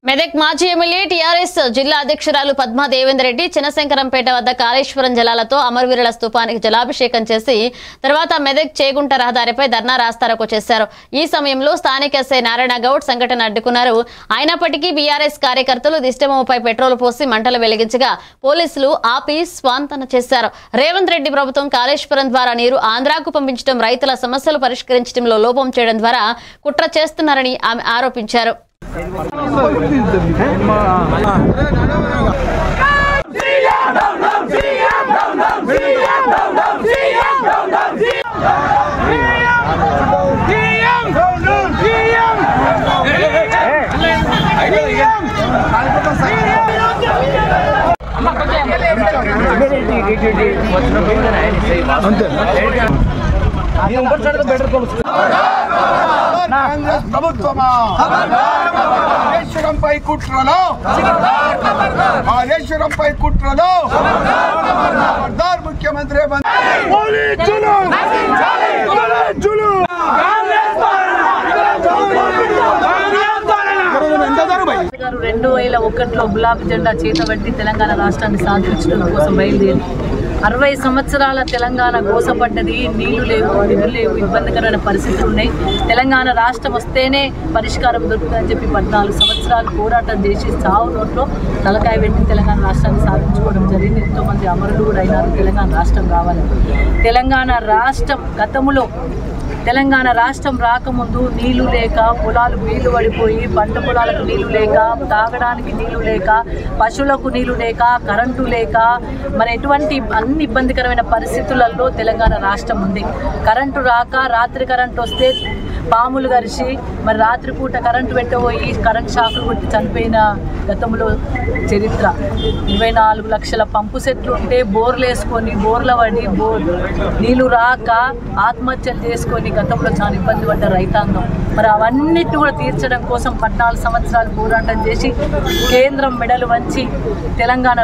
మెదక్ మాజీ MLA TRS జిల్లా అధ్యక్షురాలు పద్మా దేవేందర్ రెడ్డి చిన్నశంకరంపేట వద్ద కాళేశ్వరం జలాలతో అమరవీరుల స్తూపానికి జలాభిషేకం చేసి తర్వాత మెదక్ చేగుంట రహదారిపై ధర్నా రాస్తారోకో చేశారు। ఈ సమయంలో స్థానిక ఎస్ఐ నారాయణ గౌడ్ సంఘటన అడ్డుకున్నారు। అయినప్పటికీ బీఆర్ఎస్ కార్యకర్తలు దిష్టమోపై పెట్రోల్ పోసి మంటలు వెలిగించగా పోలీసులు ఆపి స్వాంతన చేశారు। రేవంత్ రెడ్డి ప్రభుత్వం కాళేశ్వరం ద్వారా నీరు ఆంధ్రాకు పంపించడం, రైతుల సమస్యలు పరిష్కరించడంలో లోపం చేయడం ద్వారా కుట్ర చేస్తున్నారని ఆమె ఆరోపించారు। కుట్రలో ముఖ్యమంత్రి 2001లో గులాబీ జెండా చేతబట్టి తెలంగాణ రాష్ట్రాన్ని సాధించడం కోసం బయలుదేరి 60 సంవత్సరాల తెలంగాణ గోసపడ్డది। నీళ్లు లేవు, నిధులు లేవు, ఇబ్బందికరమైన పరిస్థితులు ఉన్నాయి। తెలంగాణ రాష్ట్రం వస్తేనే పరిష్కారం దొరుకుతుందని చెప్పి 14 సంవత్సరాలు పోరాటం చేసి చావు నోట్లో తలకాయ పెట్టి తెలంగాణ రాష్ట్రాన్ని సాధించుకోవడం జరిగింది। ఎంతోమంది అమరులు కూడా అయినారు తెలంగాణ రాష్ట్రం కావాలని। తెలంగాణ రాష్ట్రం గతంలో తెలంగాణ రాష్ట్రం రాకముందు నీళ్లు లేక పొలాలు నీళ్లు పడిపోయి పంట పొలాలకు నీళ్లు లేక, తాగడానికి నీళ్లు లేక, పశువులకు నీళ్లు లేక, కరెంటు లేక, మరి ఎటువంటి అన్ని ఇబ్బందికరమైన పరిస్థితులలో తెలంగాణ రాష్ట్రం ఉంది। కరెంటు రాక రాత్రి కరెంటు వస్తే పాములు గరిచి మరి రాత్రిపూట కరెంటు పెట్టబోయి కరెంట్ షాకులు కొట్టి చనిపోయిన గతంలో చరిత్ర। 24 లక్షల పంపు సెట్లు ఉంటే బోర్లు వేసుకొని బోర్ల పడి నీళ్లు రాక ఆత్మహత్యలు చేసుకొని గతంలో చాలా ఇబ్బంది పడ్డ రైతాంగం। మరి అవన్నిటి కూడా తీర్చడం కోసం 14 సంవత్సరాలు పోరాటం చేసి కేంద్రం మెడలు వంచి తెలంగాణ